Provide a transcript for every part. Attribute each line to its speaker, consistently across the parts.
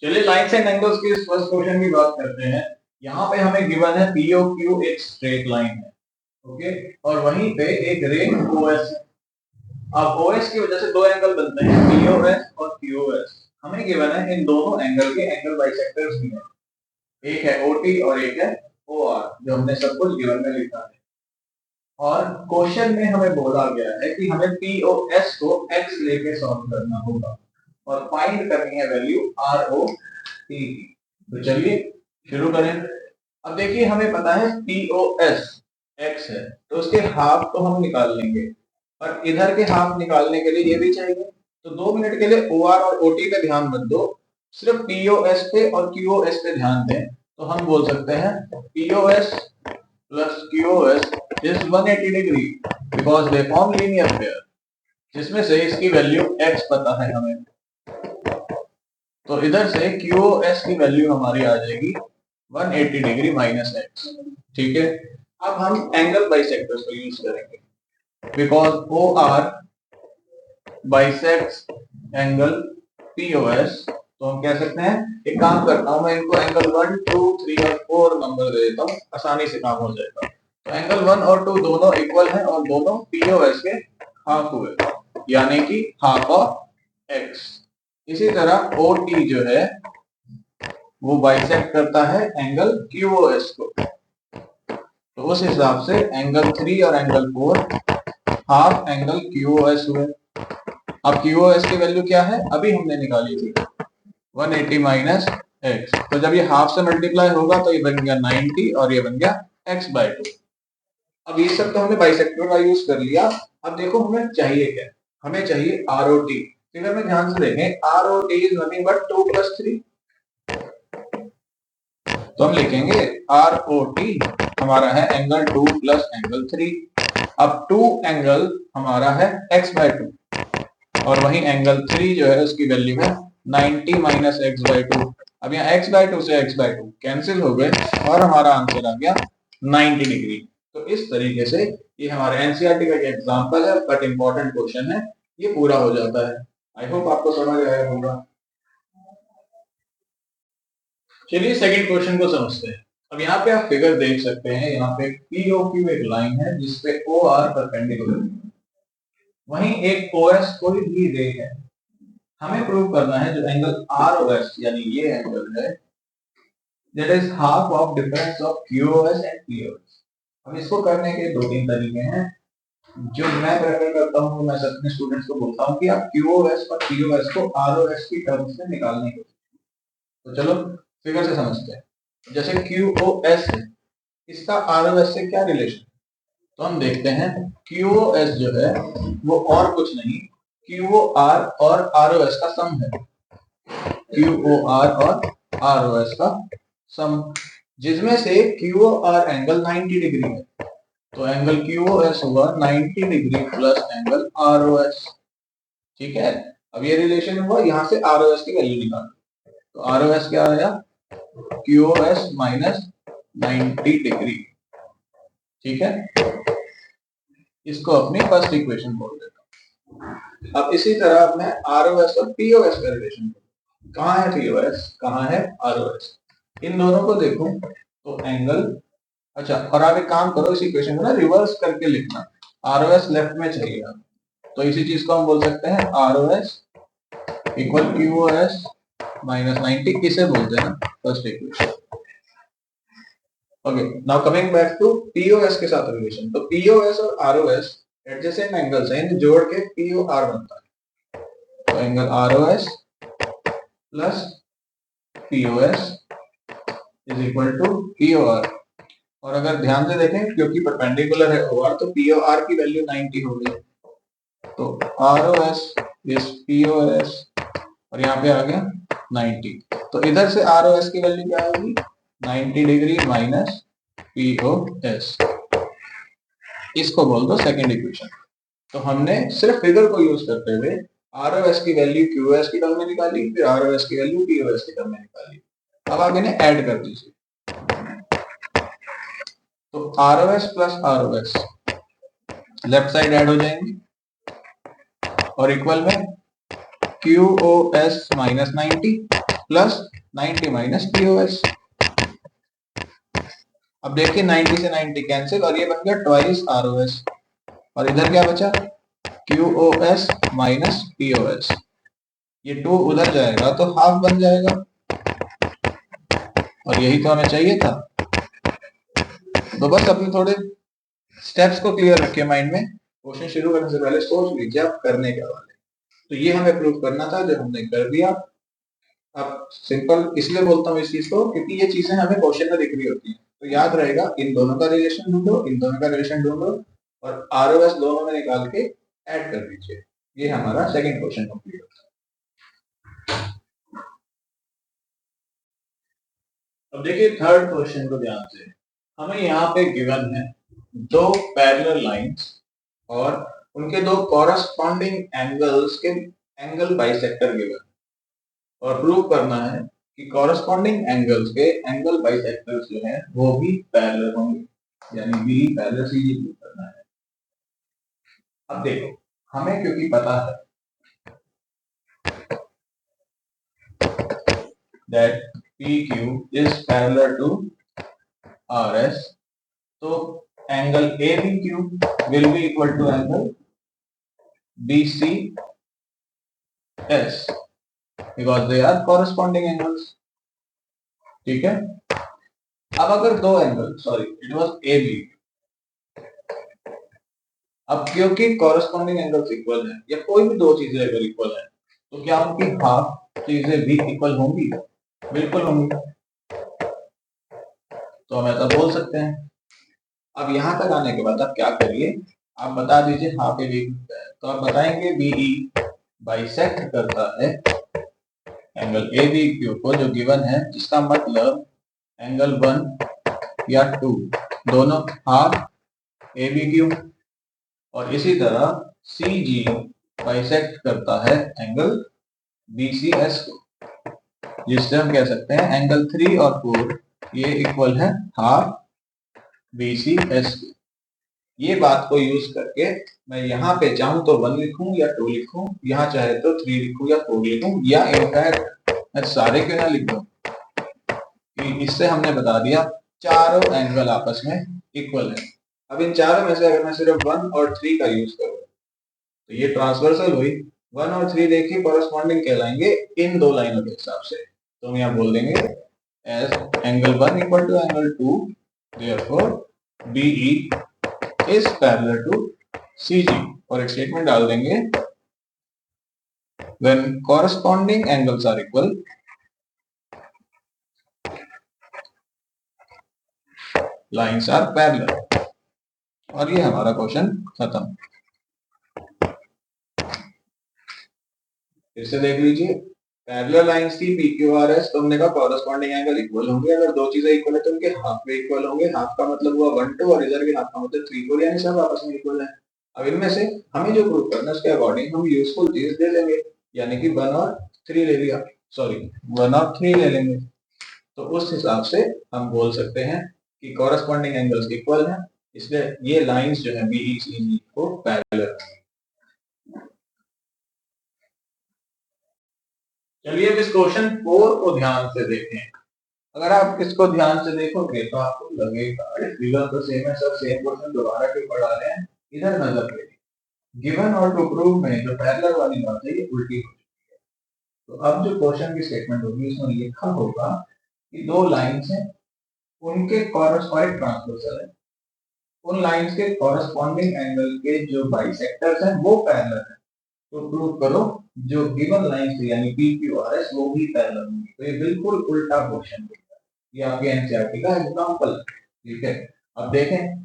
Speaker 1: चलिए lines and angles की first question की बात करते हैं। यहाँ पे हमें गिवन है POQ एक स्ट्रेट लाइन है, ओके, और वहीं पे एक रे OS है। अब OS की वजह से दो एंगल बनते हैं, POS और QOS। हमें गिवन है इन दोनों एंगल के एंगल बाइसेक्टर्स भी हैं, एक है OT और एक है OR, जो हमने सब कुछ गिवन में लिखा है। और क्वेश्चन में हमें बोला गया है कि हमें POS को x लेके सॉल्व करना होगा और फाइंड करनी है वैल्यू ROT। तो चलिए शुरू करें। अब देखिए हमें पता है POS x है, तो उसके हाफ तो हम निकाल लेंगे, और इधर के हाफ निकालने के लिए ये भी चाहिए। तो 2 मिनट के लिए OR और OT पे ध्यान मत दो, सिर्फ POS पे और QOS पे ध्यान दें। तो हम बोल सकते हैं POS plus QOS is 180 degree because they form linear pair, जिसमें से इसकी वैल्यू x पता है हमें। तो इधर से QOS की वैल्यू हमारी आ जाएगी 180 डिग्री माइनस x। ठीक है, अब हम एंगल बाइसेक्टर्स को यूज करेंगे because OR bisects angle POS। तो हम कह सकते हैं, एक काम करता हूं मैं, इनको एंगल 1, 2, 3 और 4 नंबर दे देता हूं, आसानी से काम हो जाएगा। तो एंगल 1 और 2 दोनों इक्वल हैं और दोनों POS के हाफ हुए, यानी कि हाफ ऑफ x। इसी तरह OT जो है वो बाइसेक्ट करता है एंगल QOS को, तो उस हिसाब से एंगल 3 और एंगल 4 हाफ एंगल QOS हुए। अब QOS की वैल्यू क्या है, अभी हमने निकाली थी 180 माइनस x। तो जब ये हाफ से मल्टीप्लाई होगा तो ये बन गया 90 और ये बन गया x/2। अब ये सब तो हमने बाइसेक्टर का यूज कर लिया। अब देखो हमें चाहिए क्या, हमें चाहिए ROT। फिगर में ध्यान से देखें, ROT इज नथिंग बट 2 + 3। तो हम लिखेंगे ROT हमारा है एंगल 2 + एंगल 3। अब 2 एंगल हमारा है x/2 और वही एंगल 3 जो है उसकी वैल्यू है 90 माइनस x/2। अब यहाँ x/2 से x/2 कैंसिल हो गए और हमारा आंसर आ गया 90 डिग्री। तो इस तरीके से ये हमारे एनसीईआरटी का एग्जांपल है, बट इंपॉर्टेंट क्वेश्चन है, ये पूरा हो जाता है। आई होप आपको समझ आया होगा। चलिए सेकंड क्वेश्चन को समझते हैं। अब यहाँ पे आप फिगर देख सकते हैं, यहाँ पे POQ एक लाइन है जिसपे OR परपेंडिकुलर है, वहीं एक OS कोई भी रे है। हमें प्रूव करना है जो एंगल ROS यानी ये एंगल है, that is half of difference of QOS and POS। अब इसको करने के 2-3 तरीके हैं। जो मैं प्रेफर करता हूँ, मैं अपने स्टूडेंट्स को बोलता हूँ कि आप QOS और POS को ROS की टर्म्स में निकालने की। तो चलो फिगर से समझते हैं। जैसे QOS है, इसका ROS से क्या रिलेशन, तो हम देखते हैं QOS जो है वो और कुछ नहीं, QOR और ROS का सम है। QOR और ROS का सम, जिसमें से QOR एंगल 90 डिग्री है, तो एंगल QOS होगा 90 डिग्री प्लस एंगल ROS। ठीक है, अब ये रिलेशन हुआ, यहाँ से ROS की वैल्यू निकालो। तो ROS क्या आया, QOS माइनस 90 डिग्री। ठीक है, इसको अपनी फर्स्ट इक्वेशन बोल देता हूँ। अब इसी तरह मैं ROS और POS का रिलेशन, कहाँ है POS, कहाँ है ROS, इन दोनों को देखो तो एंगल, अच्छा, और आप एक काम करो, इस इक्वेशन को ना रिवर्स करके लिखना, ROS लेफ्ट में चाहिए आप, तो इसी चीज को हम बोल सकते हैं ROS इक्वल QOS माइनस 90, किसे बोलते हैं first equation. Okay, now coming back to POS के साथ रिलेशन। तो POS और ROS एडजेसेंट एंगल्स हैं, इन्हें जोड़ के POR बनता है। तो angle ROS plus POS is equal to POR। और अगर ध्यान से देखें, क्योंकि परपेंडिकुलर है OR, तो POR की वैल्यू 90 हो गई, तो ROS इज POS और यहाँ पे आ गया 90। तो इधर से ROS की वैल्यू क्या होगी, 90 डिग्री माइनस POS। इसको बोल दो सेकंड इक्वेशन। तो हमने सिर्फ फिगर को यूज करते हुए ROS की वैल्यू QOS की टर्म में निकाली, फिर ROS की वैल्यू POS की टर्म में निकाली। अब आप इन्हें ऐड कर दीजिए, तो ROS plus ROS left side add हो जाएंगे और इक्वल में QOS minus 90 plus 90 minus POS। अब देखिए 90 से 90 कैंसिल और ये बन गया ट्वाइस ROS और इधर क्या बचा QOS माइनस POS। ये 2 उधर जाएगा तो हाफ बन जाएगा और यही तो हमें चाहिए था। तो बस अपने थोड़े स्टेप्स को क्लियर रखिए माइंड में, क्वेश्चन शुरू करने से पहले सोच लीजिए आप करने क्या वाले। तो ये हमें प्रूव करना था जो हमने कर दिया। अब सिंपल इसलिए बोलता हूँ इस चीज को क्योंकि ये चीजें हमें क्वेश्चन में दिख रही होती हैं, तो याद रहेगा इन दोनों का रिलेशन ढूंढो, इन दोनों का रिलेशन ढूंढो और ROS दोनों में निकाल के ऐड कर दीजिए। ये हमारा सेकंड क्वेश्चन कंप्लीट होता है। अब देखिए थर्ड क्वेश्चन को ध्यान से, हमें यहाँ पे गिवन है दो पैरेलल लाइंस और उनके दो कॉरस्पॉन्डिंग एंगल्स के एंगल बाइसेक्टर गिवन और प्रूव करना है कि कॉरस्पॉन्डिंग एंगल्स के एंगल बाइसेक्टर्स जो हैं वो भी पैरेलल होंगे, यानी बी पैरेलल सीजी प्रूव करना है। अब देखो हमें क्योंकि पता है that PQ is parallel to RS, तो angle ABQ will be equal to angle BCS because they are corresponding angles। ठीक है, अब अगर दो angle sorry it was AB, अब क्योंकि कॉरस्पॉन्डिंग एंगल्स इक्वल है या कोई भी दो चीजें अगर इक्वल है तो क्या उनकी हाफ चीजें भी इक्वल होंगी? बिल्कुल होंगी, तो हम ऐसा बोल सकते हैं। अब यहां तक आने के बाद आप क्या करिए, आप बता दीजिए हाफ ए बी, तो आप बताएंगे BE बाइसेक्ट करता है एंगल ABQ को जो गिवन है, जिसका मतलब एंगल 1 या 2 दोनों हाफ ABQ, और इसी तरह CG बाइसेक्ट करता है एंगल BCS को, जिससे हम कह सकते हैं एंगल 3 और 4 ये इक्वल है हाफ BCS के। ये बात को यूज करके मैं यहाँ पे चाहूं तो 1 लिखूं या 2 लिखूं, यहाँ चाहे तो 3 लिखूं या 4 लिखूं, या इनफैक्ट मैं सारे क्यों ना लिख दूं, कि इससे हमने बता दिया चारों एंगल आपस में इक्वल है। अब इन चारों में से अगर मैं सिर्फ 1 और 3 का यूज करूं तो ये ट्रांसवर्सल हुई, 1 और 3 देखिए कॉरस्पॉन्डिंग कहलाएंगे इन दो लाइनों के हिसाब से, तो हम यहाँ बोल देंगे as angle 1 equal to angle 2, therefore BE is parallel to CG, और एक स्टेटमेंट डाल देंगे when corresponding angles are equal lines are parallel, और ये हमारा क्वेश्चन खत्म। फिर से देख लीजिए, पैरेलल लाइंस थी PQRS, तो हमने कहा कॉरस्पॉन्डिंग एंगल इक्वल होंगे, अगर दो चीजें इक्वल है तो उनके हाफ में इक्वल होंगे, हाफ का मतलब हुआ 1 2 और इधर के हाफ का मतलब 3 4, यानी सब आपस में इक्वल है। अब इनमें से हमें जो प्रूव करना है उसके अकॉर्डिंग हम यूजफुल चीज दे लेंगे, यानी कि 1 और 3 ले लिया, सॉरी 1 और 3 ले लेंगे, तो उस हिसाब से हम बोल सकते हैं कि कॉरस्पॉन्डिंग एंगल्स इक्वल हैं, इसलिए ये लाइंस जो है BE CG को पैरेलल। चलिए अब इस क्वेश्चन 4 को ध्यान से देखें। अगर आप इसको ध्यान से देखोगे तो आपको लगेगा फिगर तो सेम है, सब सेम क्वेश्चन दोबारा क्यों पढ़ा रहे हैं, इधर नजर देंगे। गिवन और टू प्रूव में जो पैरेलल वाली बात है ये उल्टी हो चुकी है। तो अब जो क्वेश्चन की स्टेटमेंट होगी उसमें लिखा होगा कि दो लाइंस हैं, उनके कॉरस्पॉन्डिंग ट्रांसवर्सल है, उन लाइंस के कॉरस्पॉन्डिंग एंगल के जो बाइसेक्टर्स हैं वो पैरेलल है, तो प्रूव करो जो गिवन लाइंस थी यानी PQRS वो भी पैरेलल होंगी। तो ये बिल्कुल उल्टा क्वेश्चन है, ये आपके एनसीईआरटी का एग्जांपल है। ठीक है, अब देखें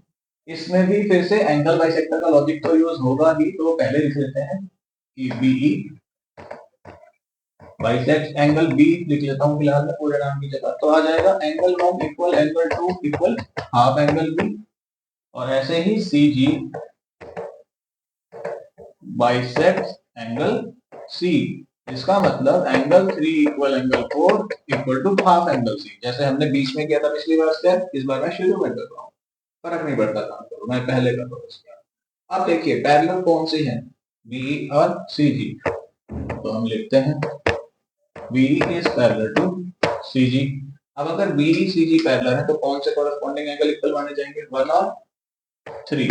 Speaker 1: इसमें भी फिर से एंगल बाइसेक्टर का लॉजिक तो यूज होगा ही, तो पहले लिख लेते हैं कि BE बाइसेक्ट एंगल B लिख लेता हूं फिलहाल मैं पूरे नाम की जगह, तो आ जाएगा angle 1 equal angle 2 equal half angle B, और ऐसे ही CG बाइसेक्ट एंगल C, इसका मतलब angle 3 equal angle 4 equal to half angle C, जैसे हमने बीच में किया था पिछली बार स्टेप, इस बार मैं शुरू में कर रहा हूँ, फर्क नहीं पड़ता काम करो, मैं पहले कर रहा हूँ। अब देखिए पैरेलल कौन सी है, BE और CG, तो हम लिखते हैं BE is parallel to CG। अब अगर BE CG पैरेलल है तो कौन से कॉरेस्पॉन्डिंग एंगल इक्वल माने जाएंगे? 1 और 3।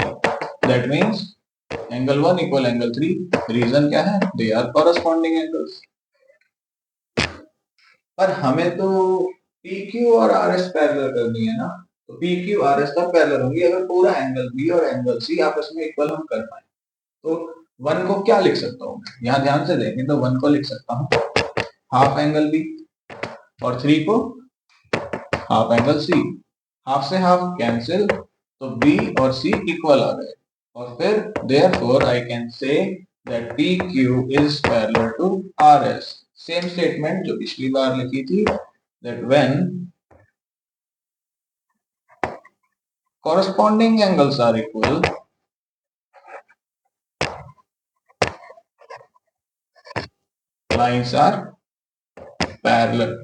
Speaker 1: That means angle 1 equal angle 3। Reason क्या है? They are corresponding angles. पर हमें तो PQ और RS पैरेलल करनी है ना, तो PQ RS तब पैरेलल होंगी अगर पूरा एंगल B और एंगल C आपस में इक्वल हम कर पाए। तो 1 को क्या लिख सकता हूँ? यहाँ ध्यान से देखें तो 1 को लिख सकता हूँ हाफ एंगल B और 3 को हाफ एंगल C। हाफ से हाफ कैंसिल, तो B और C इक्वल आ गए और फिर therefore I can say that PQ is parallel to RS। Same statement जो पिछली बार लिखी थी, that when corresponding angles are equal, lines are parallel।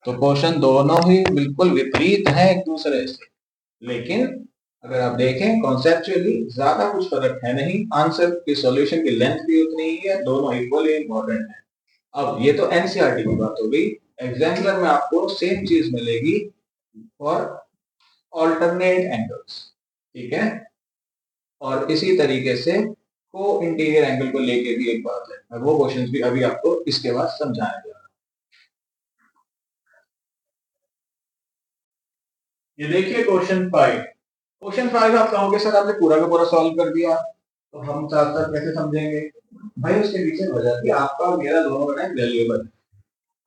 Speaker 1: तो क्वेश्चन दोनों ही बिल्कुल विपरीत हैं एक दूसरे से, लेकिन अगर आप देखें कॉन्सेप्चुअली ज्यादा कुछ फर्क है नहीं। आंसर की सॉल्यूशन की लेंथ भी उतनी ही है, दोनों इक्वली इंपॉर्टेंट है। अब ये तो एनसीईआरटी की बात हो गई। एग्जाम्पलर में आपको सेम चीज मिलेगी और ऑल्टरनेट एंगल्स, ठीक है। और इसी तरीके से को इंटीरियर एंगल को लेके भी एक बात है, वो क्वेश्चंस भी अभी आपको इसके बाद समझाएंगे। ये देखिए क्वेश्चन 5। क्वेश्चन 5 आप कहोगे सर आपने पूरा का पूरा सॉल्व कर दिया, तो हम साथ साथ कैसे समझेंगे? भाई उसके पीछे वजह थी आपका और मेरा दोनों का टाइम वैल्यूएबल।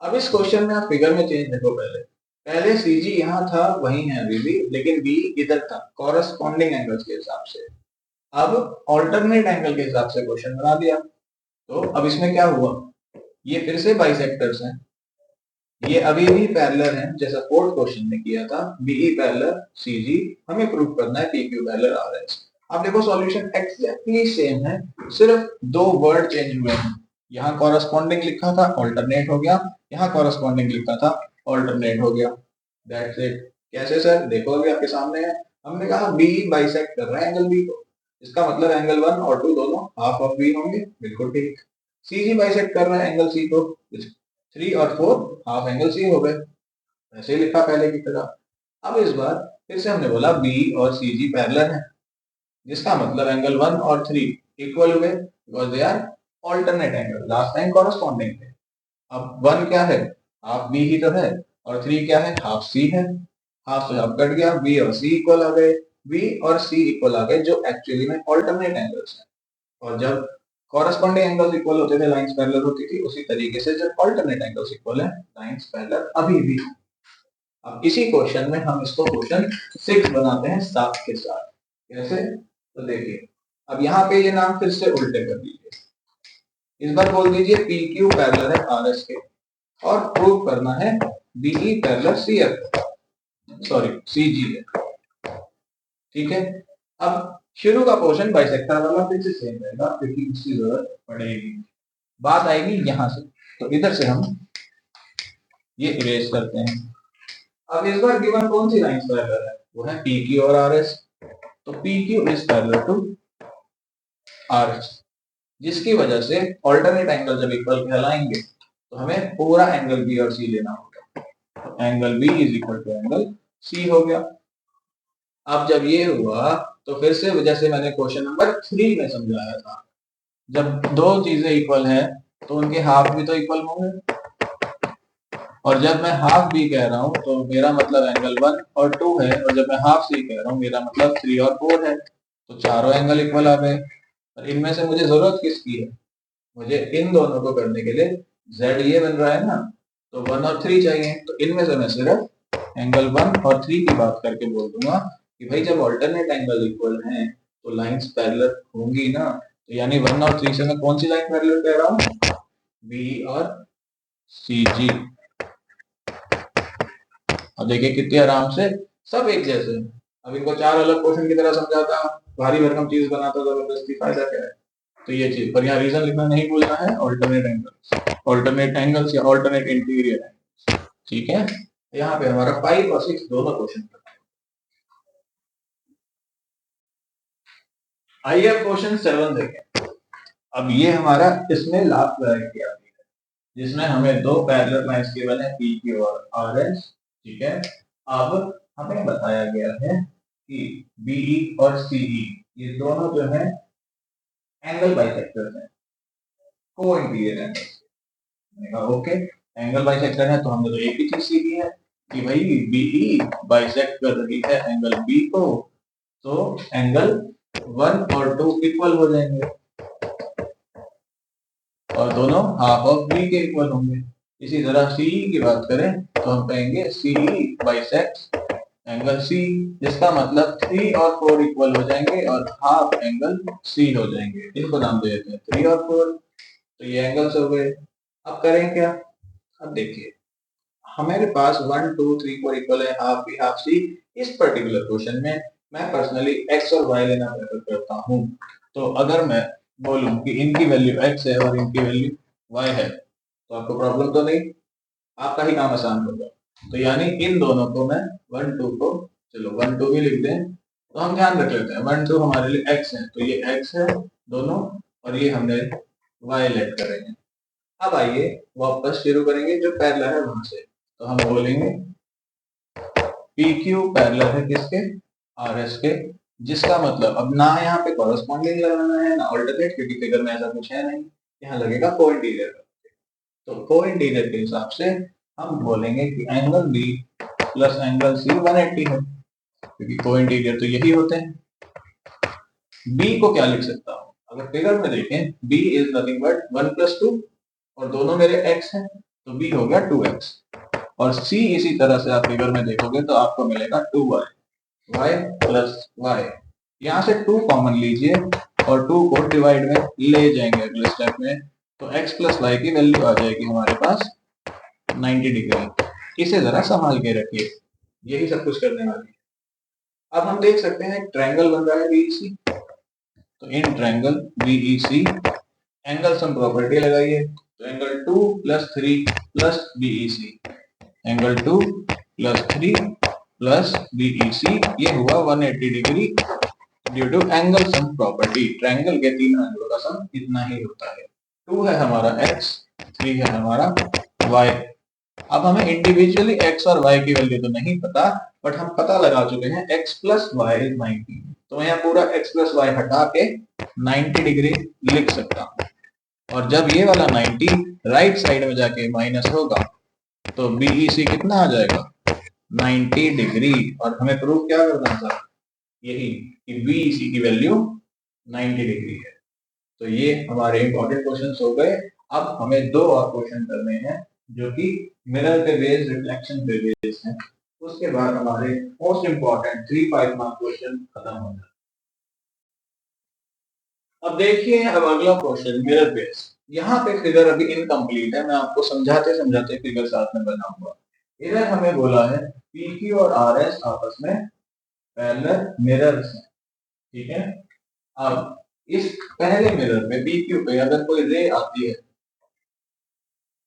Speaker 1: अब इस क्वेश्चन में आप फिगर में चेंज देखो। पहले पहले सीजी यहाँ था, वही है अभी भी, लेकिन बी इधर था कॉरेस्पॉन्डिंग एंगल्स के हिसाब से। अब ऑल्टरनेट एंगल के हिसाब से क्वेश्चन बना दिया। तो अब इसमें क्या हुआ, ये फिर से बाइसेक्टर्स हैं, ये अभी भी पैरेलल हैं जैसा फोर्थ क्वेश्चन में किया था। बीई पैरेलल सीजी, हमें प्रूव करना है पीक्यू पैरेलल आरएस। आप देखो सॉल्यूशन एक्जेक्टली सेम है, सिर्फ दो वर्ड चेंज हुए हैं। यहाँ कॉरेस्पॉन्डिंग लिखा था ऑल्टरनेट हो गया, यहाँ कॉरेस्पॉन्डिंग लिखा था ऑल्टरनेट हो गया। That's it. कैसे सर? देखो अभी आपके सामने है, हमने कहा बी बाइसेक्ट कर रहा है एंगल बी को, इसका मतलब एंगल 1 और 2 दोनों हाफ ऑफ बी होंगे। बिल्कुल ठीक। सीजी बाइसेक्ट कर रहा है एंगल सी को, 3 और 4 हाफ एंगल सी हो गए, ऐसे ही लिखा पहले की तरह। अब इस बार फिर से हमने बोला बी और सी जी पैरेलल है, जिसका मतलब एंगल 1 और 3 इक्वल हुए because they are alternate angle. Last time corresponding थे। अब 1 क्या है? हाफ बी ही तो है, और 3 क्या है? हाफ सी है। हाफ से हाफ कट गया, बी और सी इक्वल आ गए, बी और सी इक्वल आ गए, जो एक्चुअली में ऑल्टरनेट एंगल्स हैं। और जब कॉरेस्पॉन्डिंग एंगल्स इक्वल होते थे लाइंस पैरेलल होती थी, उसी तरीके से जब ऑल्टरनेट एंगल्स इक्वल है लाइंस पैरेलल अभी भी। अब इसी क्वेश्चन में हम इसको क्वेश्चन 6 बनाते हैं साथ के साथ। कैसे? तो देखिए, अब यहाँ पे ये नाम फिर से उल्टे कर दीजिए। इस बार बोल दीजिए पी क्यू पैरेलल है आर एस के, और प्रूव करना है BE parallel C F, sorry C G है, ठीक है। अब शुरू का पोर्शन बाइसेक्टर वाला फिर से सेम रहेगा क्योंकि उसकी जरूरत पड़ेगी। बात आएगी यहां से, तो इधर से हम ये इरेज करते हैं। अब इस बार गिवन कौन सी लाइन पैरेलल है? वो है पी क्यू और आर एस। तो P Q is parallel to R S, जिसकी वजह से ऑल्टरनेट एंगल जब इक्वल कहलाएंगे तो हमें पूरा एंगल बी और सी लेना होगा। तो angle B is equal to angle C हो गया। अब जब ये हुआ तो फिर से जैसे मैंने क्वेश्चन नंबर 3 में समझाया था, जब दो चीजें इक्वल हैं तो उनके हाफ भी तो इक्वल होंगे। और जब मैं हाफ बी कह रहा हूँ तो मेरा मतलब एंगल 1 और 2 है, और जब मैं हाफ सी कह रहा हूँ मेरा मतलब 3 और 4 है। तो चारों एंगल इक्वल आ गए। और इनमें से मुझे जरूरत किसकी है? मुझे इन दोनों को करने के लिए z ये बन रहा है ना, तो 1 और 3 चाहिए। तो इनमें से मैं सिर्फ एंगल 1 और 3 की बात करके बोल दूंगा कि भाई जब ऑल्टरनेट एंगल इक्वल हैं तो लाइंस पैरेलल होंगी ना। तो यानी 1 और 3 से मैं कौन सी लाइन पैरेलल कह रहा हूँ? बी और सी जी। अब देखिए कितने आराम से सब एक जैसे हैं। अब इनको चार अलग क्वेश्चन की तरह समझाता, भारी भरकम चीज बनाता जबरदस्ती, फायदा क्या है? तो ये चीज पर यहाँ रीजन लिखना नहीं भूलना है, ऑल्टरनेट एंगल्स, ऑल्टरनेट एंगल्स या ऑल्टरनेट इंटीरियर एंगल्स, ठीक है। यहाँ पे हमारा 5 और 6 दोनों क्वेश्चन। आइए अब क्वेश्चन 7 देखें। अब ये हमारा इसमें लास्ट वैरायटी आती है, जिसमें हमें दो पैरेलल लाइंस गिवन है पी क्यू और आर एस। ठीक है, अब हमें बताया गया है कि बीई और सीई ये दोनों जो है एंगल बाइसेक्टर्स हैं, को interior angle. Okay, angle bisector है तो हमने तो एक ही चीज सीखी है कि भाई बीई बाइसेक्ट कर रही है एंगल बी को, तो एंगल 1 और 2 इक्वल हो जाएंगे और दोनों हाफ ऑफ बी के इक्वल होंगे। इसी तरह सीई की बात करें तो हम कहेंगे सीई बाइसेक्ट्स एंगल सी, जिसका मतलब 3 और 4 इक्वल हो जाएंगे और हाफ एंगल सी हो जाएंगे। इनको नाम दे देते हैं 3 और 4। तो ये एंगल्स हो गए। अब करें क्या? अब देखिए, हमारे पास 1 2 3 4 इक्वल है, हाफ बी हाफ सी। इस पर्टिकुलर क्वेश्चन में मैं पर्सनली एक्स और वाई लेना प्रेफर करता हूँ। तो अगर मैं बोलूं कि इनकी वैल्यू एक्स है और इनकी वैल्यू वाई है तो आपको प्रॉब्लम तो नहीं, आपका ही काम आसान होगा। तो यानी इन दोनों को मैं 1 2 को, चलो 1 2 भी लिख दें, तो हम ध्यान रख लेते हैं 1 2 हमारे लिए x है, तो ये x है दोनों, और ये हमने y लेट करेंगे। अब आइए वापस शुरू करेंगे जो पैरेलल है वहां से। तो हम बोलेंगे पी क्यू पैरेलल है किसके? आर एस के, जिसका मतलब अब ना यहाँ पे कॉरेस्पॉन्डिंग लगाना है ना ऑल्टरनेट, क्योंकि फिगर में ऐसा कुछ है नहीं, यहाँ लगेगा को इंटीरियर। तो को इंटीरियर के हिसाब से हम बोलेंगे कि angle B plus angle C 180 है, क्योंकि को इंटीरियर तो यही होते हैं। बी को क्या लिख सकता हूँ? अगर फिगर में देखें बी इज नथिंग बट 1 + 2 और दोनों मेरे x हैं, तो b हो गया 2x। और c इसी तरह से आप फिगर में देखोगे तो आपको मिलेगा 2y, y प्लस y। यहाँ से 2 कॉमन लीजिए और 2 को डिवाइड में ले जाएंगे अगले स्टेप में, तो x प्लस y की वैल्यू आ जाएगी हमारे पास 90 डिग्री। इसे जरा संभाल के रखिए, यही सब कुछ करने वाली है। अब हम देख सकते हैं ट्रायंगल बन रहा है बीईसी, तो in triangle BEC angle sum property लगाइए, तो angle 2 + 3 plus BEC, angle 2 + 3 plus BEC, ये हुआ 180 degree due to angle sum property. Triangle के तीनों एंगलों का सम इतना ही होता है। 2 है हमारा x, 3 है हमारा y। अब हमें इंडिविजुअली x और y की वैल्यू तो नहीं पता, बट हम पता लगा चुके हैं x + y = 90। तो मैं यहाँ पूरा x + y हटा के 90 डिग्री लिख सकता हूँ, और जब ये वाला 90 राइट साइड में जाके माइनस होगा तो बीईसी कितना आ जाएगा? 90 डिग्री। और हमें प्रूव क्या करना था? यही कि बीईसी की वैल्यू 90 डिग्री है। तो ये हमारे इंपॉर्टेंट क्वेश्चंस हो गए। अब हमें दो और क्वेश्चन करने हैं जो कि मिरर पे बेस्ड, रिफ्लेक्शन पे बेस्ड हैं। उसके बाद हमारे मोस्ट इंपॉर्टेंट 3 5 मार्क क्वेश्चन खत्म हो जाए। अब देखिए, अब अगला क्वेश्चन मिरर बेस्ड। यहाँ पे फिगर अभी इनकम्प्लीट है, मैं आपको समझाते समझाते फिगर साथ में बनाऊंगा। इधर हमें बोला है पीक्यू और आरएस आपस में पैरेलल मिरर्स हैं। ठीक है, अब इस पहले मिरर में पीक्यू पे अगर कोई रे आती है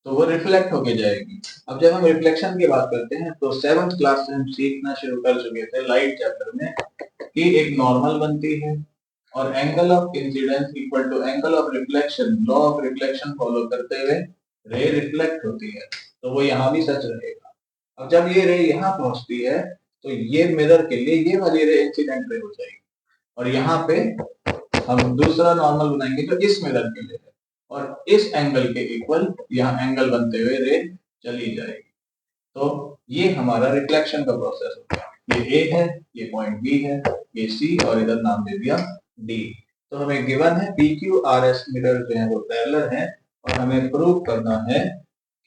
Speaker 1: तो वो रिफ्लेक्ट होके जाएगी। अब जब हम रिफ्लेक्शन की बात करते हैं तो 7th क्लास से हम सीखना शुरू कर चुके थे लाइट चैप्टर में कि एक नॉर्मल बनती है और angle of incidence equal to angle of reflection, law of reflection follow करते हुए रे रिफ्लेक्ट होती है। तो वो यहाँ भी सच रहेगा। अब जब ये रे यहाँ पहुंचती है तो ये मिरर के लिए ये वाली रे इंसिडेंट रे हो जाएगी, और यहाँ पे हम दूसरा नॉर्मल बनाएंगे जो इस मिरर के लिए है, और इस एंगल के इक्वल यहाँ एंगल बनते हुए रे चली जाएगी। तो ये हमारा रिफ्लेक्शन का प्रोसेस हो गया। ये ए है, ये पॉइंट बी है, ये सी, और इधर नाम दे दिया डी। तो हमें गिवन है P Q R S mirror जो है वो पैरेलल है, और हमें प्रूव करना है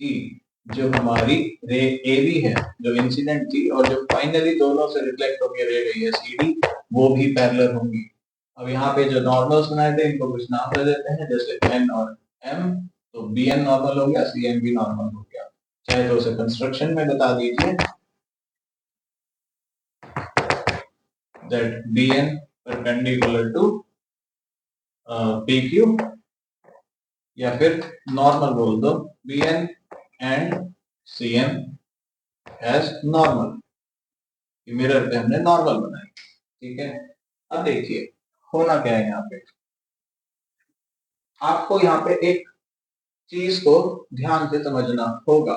Speaker 1: कि जो हमारी रे ए बी है जो इंसिडेंट थी और जो फाइनली दोनों से रिफ्लेक्ट होकर रे गई है सी डी, वो भी पैरेलल होंगी। अब यहाँ पे जो नॉर्मल्स बनाए थे इनको कुछ नाम दे देते हैं, जैसे एन और एम। तो बी एन नॉर्मल हो गया, सी एम भी नॉर्मल हो गया। चाहे तो उसे कंस्ट्रक्शन में बता दीजिए that B N perpendicular to P Q, या फिर नॉर्मल बोल दो B N and C M as normal. Mirror पे हमने नॉर्मल बनाई। ठीक है, अब देखिए होना क्या है यहाँ पे। आपको यहाँ पे एक चीज को ध्यान से समझना होगा।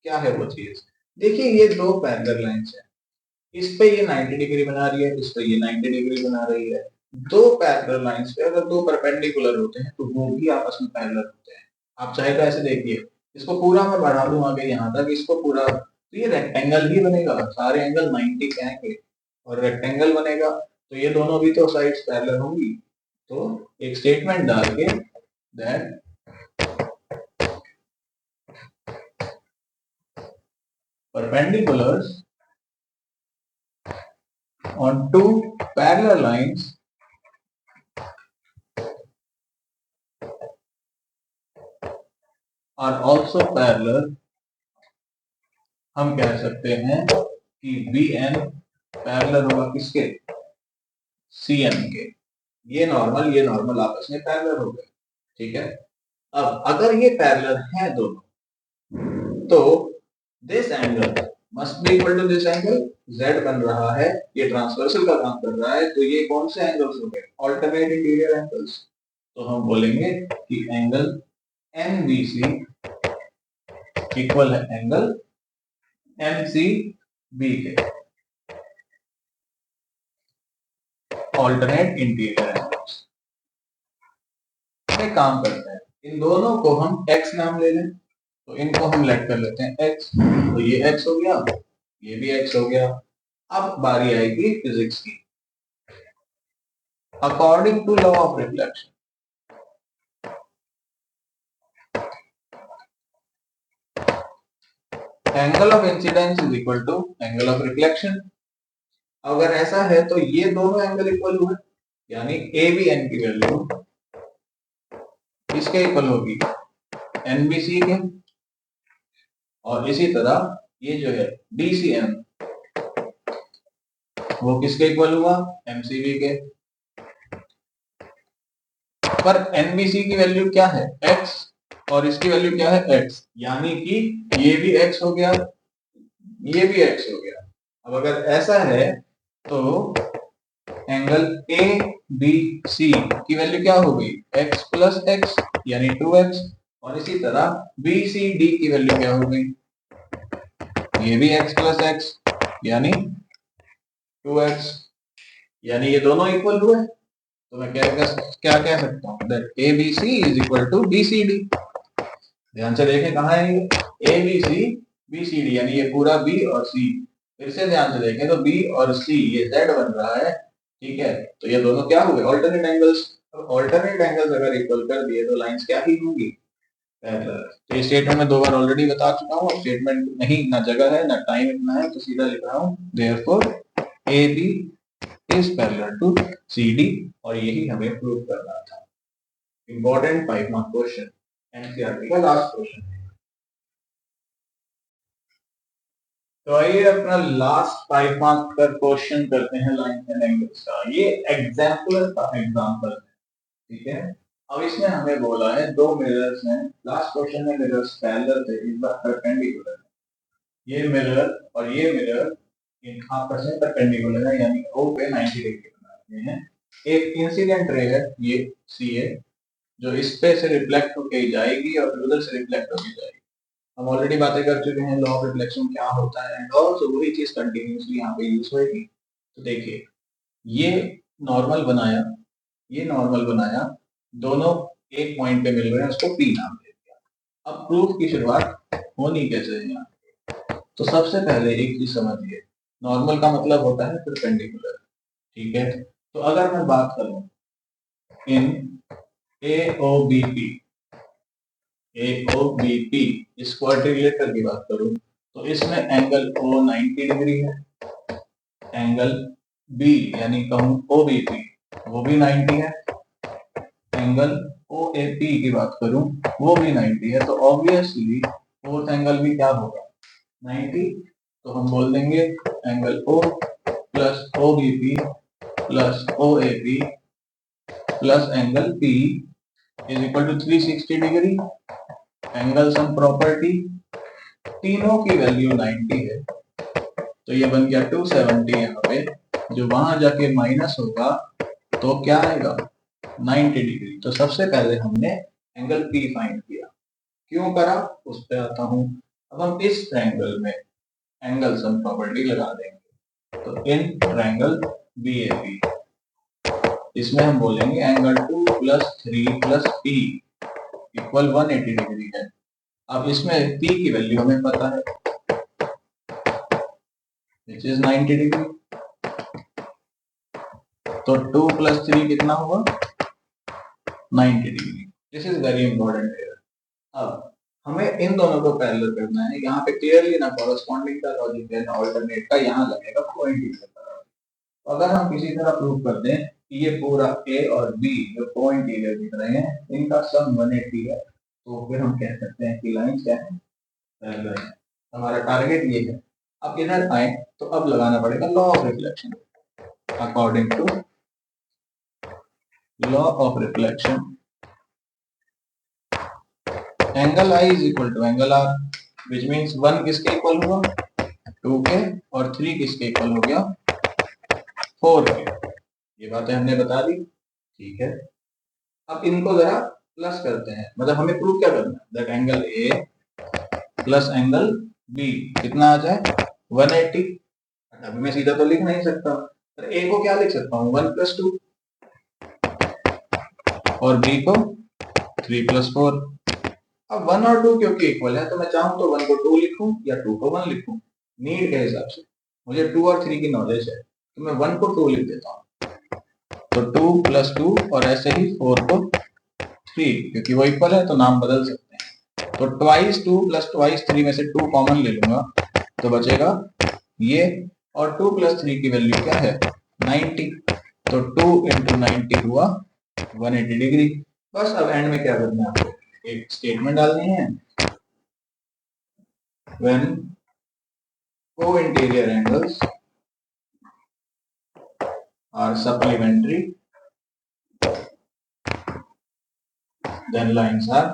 Speaker 1: क्या है वो चीज? देखिए ये दो पैरेलल लाइंस है, इस पे ये 90 डिग्री बना रही है, इस पे ये 90 डिग्री बना रही है। दो पैरेलल लाइंस पे अगर दो परपेंडिकुलर होते हैं तो वो भी आपस में पैरेलल होते हैं। आप चाहे तो ऐसे देखिए, इसको पूरा मैं बढ़ा दूं आगे यहाँ तक, इसको पूरा, तो ये रेक्टेंगल ही बनेगा, सारे एंगल 90 के आएंगे और रेक्टेंगल बनेगा, तो ये दोनों भी तो साइड्स पैरेलल होंगी। तो एक स्टेटमेंट डाल के that perpendiculars on two parallel lines are also parallel। हम कह सकते हैं कि BN पैरेलल होगा किसके? CN के। ये नॉर्मल आपस में पैरेलल हो गए, ठीक है। अब अगर ये पैरेलल हैं दोनों, तो this angle must be equal to this angle. Z बन रहा है, ये ट्रांसवर्सल का काम कर रहा है, तो ये कौन से एंगल्स हो गए? Alternate interior angles. तो हम बोलेंगे कि एंगल NBC इक्वल है एंगल MCB के, ऑल्टरनेट इंटीरियर एंगल्स। एक काम करते हैं, इन दोनों को हम x नाम ले लें, तो इनको हम लेट कर लेते हैं x, तो ये x हो गया, ये भी x हो गया। अब बारी आएगी फिजिक्स की। According to law of reflection, angle of incidence is equal to angle of reflection. अगर ऐसा है तो ये दोनों एंगल इक्वल हुए, यानी ए बी एन की वैल्यू किसके इक्वल होगी? एनबीसी के। और इसी तरह ये जो है डीसीएम, वो किसके इक्वल हुआ? एमसीबी के। पर एनबीसी की वैल्यू क्या है? x, और इसकी वैल्यू क्या है? x, यानी कि ये भी x हो गया, ये भी x हो गया। अब अगर ऐसा है तो एंगल ए बी सी की वैल्यू क्या हो गई? x प्लस एक्स यानी 2x, और इसी तरह बी सी डी की वैल्यू क्या हो गई? ये भी x प्लस एक्स यानी 2x, यानी ये दोनों इक्वल हुए। तो मैं क्या कह सकता हूँ? That A B C is equal to B C D. ध्यान से देखें कहाँ है ये? A B C B C D, यानी ये पूरा बी और सी। फिर से ध्यान से देखें तो बी और सी ये जेड बन रहा है, ठीक है। तो ये दोनों क्या हुए? Alternate angles. ऑल्टरनेट एंगल्स अगर इक्वल कर दिए तो लाइंस क्या ही होंगी? तो ये स्टेटमेंट मैं 2 बार ऑलरेडी बता चुका हूँ, स्टेटमेंट नहीं, ना जगह है ना टाइम इतना है, तो सीधा लिख रहा हूँ therefore A B is parallel to C D, और यही हमें प्रूव करना था। इंपॉर्टेंट 5 मार्क क्वेश्चन, एनसीईआरटी का लास्ट क्वेश्चन। तो आइए अपना लास्ट 5 मार्क का क्वेश्चन करते हैं लाइन एंड एंगल्स का। ये एग्जाम्पल का एग्जाम्पल है, ठीक है। अब इसमें हमें बोला है दो मिरर्स हैं, लास्ट क्वेश्चन में मिरर्स पैरेलल थे, इस बार परपेंडिकुलर है। ये मिरर और ये मिरर इन आपस में परपेंडिकुलर है, यानी ओ पे 90 डिग्री बनाते हैं। एक इंसिडेंट रे है ये सी है, जो इस पे से रिफ्लेक्ट होके जाएगी और उधर से रिफ्लेक्ट होके जाएगी। हम ऑलरेडी बातें कर चुके हैं लॉ ऑफ रिफ्लेक्शन क्या होता है, एंड ऑल्सो वही चीज कंटिन्यूसली यहाँ पे यूज होगी। तो देखिए ये नॉर्मल बनाया, ये नॉर्मल बनाया, दोनों एक पॉइंट पे मिल रहे हैं, उसको पी नाम दे दिया। अब प्रूफ की शुरुआत होनी कैसे है यहाँ? तो सबसे पहले एक चीज समझिए, नॉर्मल का मतलब होता है परपेंडिकुलर, ठीक है। तो अगर मैं बात करूं इन ए ओ बी पी, AOBP इस क्वाड्रिलेटरल की बात करूं तो इसमें एंगल O 90 डिग्री है, एंगल B यानी कहूं OBP वो भी 90 है, एंगल OAP की बात करूं वो भी 90 है, तो ऑब्वियसली फोर्थ एंगल भी क्या होगा? 90। तो हम बोल देंगे angle O plus OBP plus OAP plus angle P is equal to 360 degree. Angle sum property, तीनों की वैल्यू 90 है, तो ये बन गया 270 यहाँ पे, जो वहां जाके माइनस होगा तो क्या आएगा? 90 डिग्री। तो सबसे पहले हमने एंगल P फाइंड किया, क्यों करा उस पर आता हूँ। अब हम इस ट्रायंगल में एंगल सम प्रॉपर्टी लगा देंगे। तो इन ट्रायंगल BAP इसमें हम बोलेंगे एंगल 2 + 3 + P इक्वल 180 डिग्री है। अब इसमें P की वैल्यू हमें पता है विच इज 90 डिग्री। तो 2 + 3 कितना हुआ 90 degree. This is very important here. अब हमें इन दोनों को पैरेलल करना है। यहाँ पे क्लियरली ना कॉरेस्पॉन्डिंग का लॉजिक है ना ऑल्टरनेट का, यहाँ लगेगा कोइंसिडेंस का। तो अगर हम किसी तरह प्रूव कर दें कि ये पूरा A और B जो कोइंसिडेंट दिख रहे हैं इनका सम 180 है, तो फिर हम कह सकते हैं कि लाइन क्या है पैरेलल है। हमारा टारगेट ये है। अब इधर आए तो अब लगाना पड़ेगा law of reflection. According to law of reflection angle I is equal to angle R, which means 1 किसके इक्वल हुआ 2 के और 3 किसके इक्वल हो गया 4 के। ये बातें हमने बता दी, ठीक है। अब इनको जरा प्लस करते हैं, मतलब हमें प्रूव क्या करना है that angle A plus angle B कितना आ जाए 180। अभी मैं सीधा तो लिख नहीं सकता, पर A को क्या लिख सकता हूँ 1 + 2 और B को 3 + 4। अब 1 और 2 क्योंकि इक्वल है तो मैं चाहूँ तो 1 को 2 लिखूं या 2 को 1 लिखूं, नीड के हिसाब से। मुझे 2 और 3 की नॉलेज है तो मैं 1 को 2 लिख देता हूँ। तो 2 + 2 और ऐसे ही 4 को 3, क्योंकि वो इक्वल है तो नाम बदल सकते हैं। तो ट्वाइस 2 + ट्वाइस 3 में से 2 कॉमन ले लूंगा तो बचेगा ये, और 2 + 3 की वैल्यू क्या है 90। तो 2 × 90 हुआ 180 डिग्री। बस अब एंड में क्या करना है आपको एक स्टेटमेंट डालनी है when co-interior angles are supplementary then lines are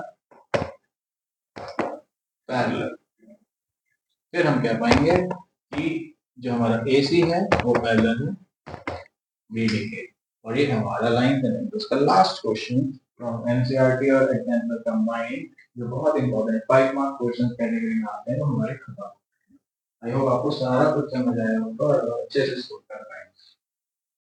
Speaker 1: parallel। फिर हम कह पाएंगे कि जो हमारा AC है वो पैरेलल है BD के, और ये हमारा लाइन करेंगे। उसका लास्ट क्वेश्चन फ्रॉम NCERT और एग्जाम्पल कंबाइंड जो बहुत इंपॉर्टेंट 5 मार्क क्वेश्चन कैटेगरी में आते हैं वो हमारे खत्म। आई होप आपको सारा कुछ समझ आया होगा और अच्छे से सोच कर पाएंगे।